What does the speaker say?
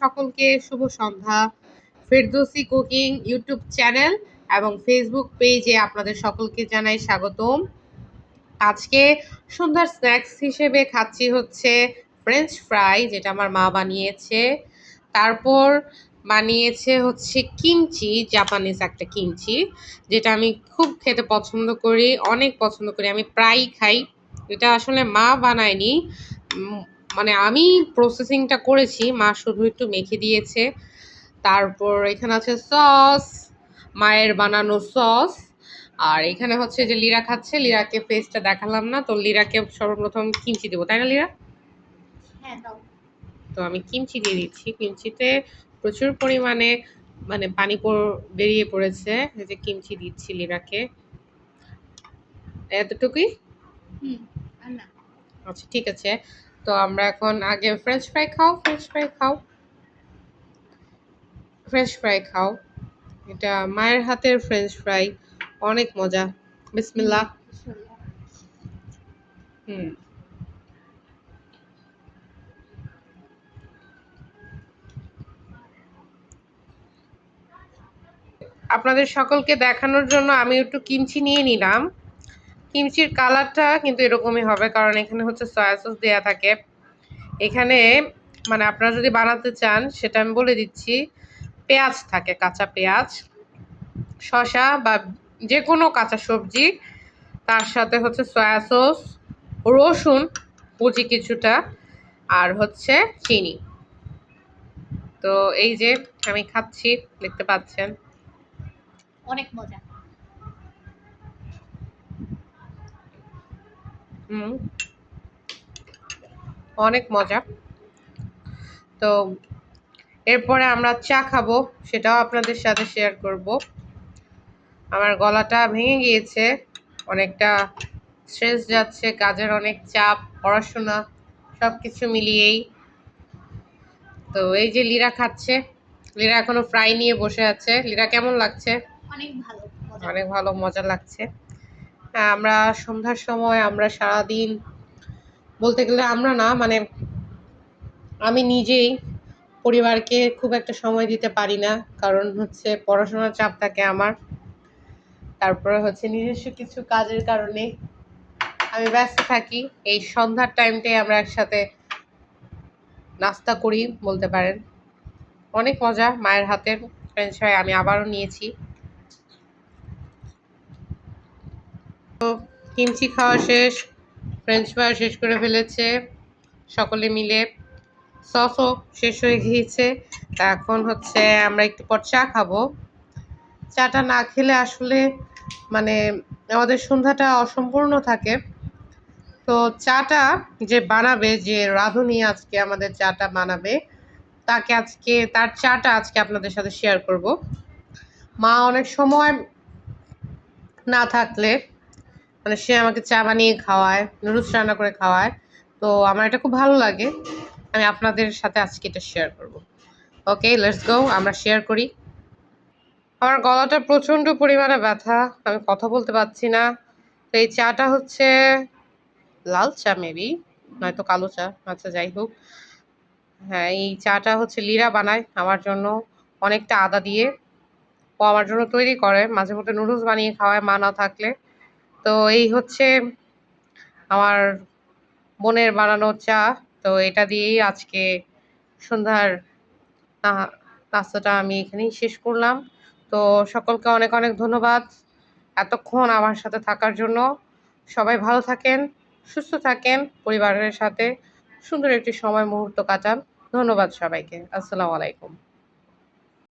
সকলকে শুভ সন্ধ্যা। Ferdousi cooking YouTube channel এবং Facebook পেজে আপনাদের সকলকে জানাই স্বাগতম। আজকে সন্ধ্যার স্ন্যাক্স হিসেবে খাচ্ছি হচ্ছে ফ্রেঞ্চ ফ্রাই, যেটা আমার মা বানিয়েছে। তারপর বানিয়েছে হচ্ছে কিমচি, জাপানিজ একটা কিমচি, যেটা আমি খুব খেতে পছন্দ করি, অনেক পছন্দ করি, আমি প্রায়ই খাই। এটা আসলে মা বানায়নি, মানে আমি প্রসেসিংটা করেছি, মা শুধু একটু মেখে দিয়েছে। তারপর এখানে আছে সস, মায়ের বানানো সস। আর এখানে হচ্ছে যে লিরা খাচ্ছে, লিরাকে ফেসটা দেখালাম না, তো লিরাকে সর্বপ্রথম কিমচি দেবো, তাই না লিরা? হ্যাঁ দাও। তো আমি কিমচি দিয়ে দিচ্ছি। কিমচিতে প্রচুর পরিমাণে মানে পানি বেরিয়ে পড়েছে, এই যে কিমচি দিচ্ছি লিরাকে, এতটুকুই। আর না। আচ্ছা ঠিক আছে, তো আমরা এখন আগে ফ্রেঞ্চ ফ্রাই খাও, ফ্রেঞ্চ ফ্রাই খাও, ফ্রেঞ্চ ফ্রাই খাও। এটা মায়ের হাতের ফ্রেঞ্চ ফ্রাই, অনেক মজা। বিসমিল্লাহ। হুম, আপনাদের সকলকে দেখানোর জন্য আমি একটু কিমচি নিয়ে নিলাম। কিমচির কালারটা কিন্তু এরকমই হবে, কারণ এখানে হচ্ছে সয়া সস দেওয়া থাকে। এখানে মানে আপনারা যদি বানাতে চান সেটা আমি বলে দিচ্ছি, পেঁয়াজ থাকে, কাঁচা পেঁয়াজ, শসা বা যে কোনো কাঁচা সবজি, তার সাথে হচ্ছে সয়া সস, রসুন কুচি কিছুটা, আর হচ্ছে চিনি। তো এই যে আমি খাচ্ছি, দেখতে পাচ্ছেন অনেক মজা। অনেক মজা। তো এরপরে আমরা চা খাবো, সেটাও আপনাদের সাথে শেয়ার করব। আমার গলাটা ভেঙে গিয়েছে, অনেকটা স্ট্রেস যাচ্ছে, কাজের অনেক চাপ, পড়াশোনা, সব কিছু মিলিয়েই। তো এই যে লিরা খাচ্ছে, লিরা এখনো ফ্রাই নিয়ে বসে আছে। লিরা কেমন লাগছে? অনেক ভালো, অনেক ভালো, মজা লাগছে। হ্যাঁ, আমরা সন্ধ্যার সময় আমরা সারাদিন, বলতে গেলে আমরা না, মানে আমি নিজেই পরিবারকে খুব একটা সময় দিতে পারি না, কারণ হচ্ছে পড়াশোনার চাপ থাকে আমার, তারপরে হচ্ছে নিজস্ব কিছু কাজের কারণে আমি ব্যস্ত থাকি। এই সন্ধ্যার টাইমটাই আমরা একসাথে নাস্তা করি বলতে পারেন। অনেক মজা মায়ের হাতের ফ্রেঞ্চ ফ্রাই, আমি আবারও নিয়েছি। তো কিমচি খাওয়া শেষ, ফ্রেঞ্চ ফ্রাই শেষ করে ফেলেছে সকলে মিলে, সসও শেষ হয়ে গিয়েছে। তা এখন হচ্ছে আমরা একটু পর চা খাবো। চাটা না খেলে আসলে মানে আমাদের সন্ধ্যাটা অসম্পূর্ণ থাকে। তো চাটা যে বানাবে, যে রাঁধুনি আজকে আমাদের চাটা বানাবে, তাকে আজকে তার চাটা আজকে আপনাদের সাথে শেয়ার করব। মা অনেক সময় না থাকলে মানে সে আমাকে চা বানিয়ে খাওয়ায়, নুডলস রান্না করে খাওয়ায়, তো আমার এটা খুব ভালো লাগে। আমি আপনাদের সাথে আজকে এটা শেয়ার করব। ওকে, লেটস গো, আমরা শেয়ার করি। আমার গলাটা প্রচণ্ড পরিমাণে ব্যথা, আমি কথা বলতে পারছি না। তো এই চাটা হচ্ছে লাল চা, মেবি নয়তো কালো চা, আচ্ছা যাই হোক। হ্যাঁ, এই চাটা হচ্ছে লিরা বানায় আমার জন্য, অনেকটা আদা দিয়ে। ও আমার জন্য তৈরি করে, মাঝে মধ্যে নুডলস বানিয়ে খাওয়ায় মা না থাকলে। তো এই হচ্ছে আমার বোনের বানানো চা। তো এটা দিয়েই আজকে সন্ধ্যার নাস্তাটা আমি এখানেই শেষ করলাম। তো সকলকে অনেক অনেক ধন্যবাদ এতক্ষণ আমার সাথে থাকার জন্য। সবাই ভালো থাকেন, সুস্থ থাকেন, পরিবারের সাথে সুন্দর একটি সময় মুহূর্ত কাটান। ধন্যবাদ সবাইকে। আসসালামু আলাইকুম।